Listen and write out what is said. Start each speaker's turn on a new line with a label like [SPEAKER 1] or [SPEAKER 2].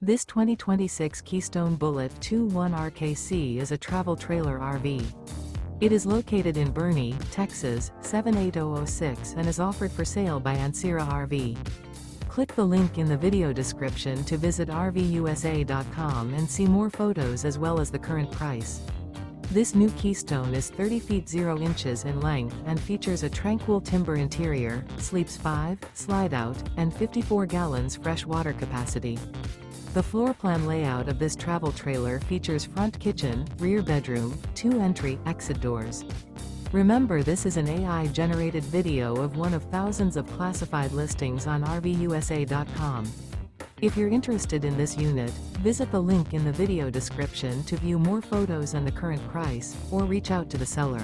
[SPEAKER 1] This 2026 Keystone Bullet 21RKC is a travel trailer RV. It is located in Boerne, Texas, 78006 and is offered for sale by Ancira RV. Click the link in the video description to visit RVUSA.com and see more photos as well as the current price. This new Keystone is 30 feet 0 inches in length and features a Tranquil Timber interior, sleeps 5, Slideout, and 54 gallons fresh water capacity. The floor plan layout of this travel trailer features front kitchen, rear bedroom, 2 entry/exit doors. Remember, this is an AI-generated video of one of thousands of classified listings on RVUSA.com. If you're interested in this unit, visit the link in the video description to view more photos and the current price, or reach out to the seller.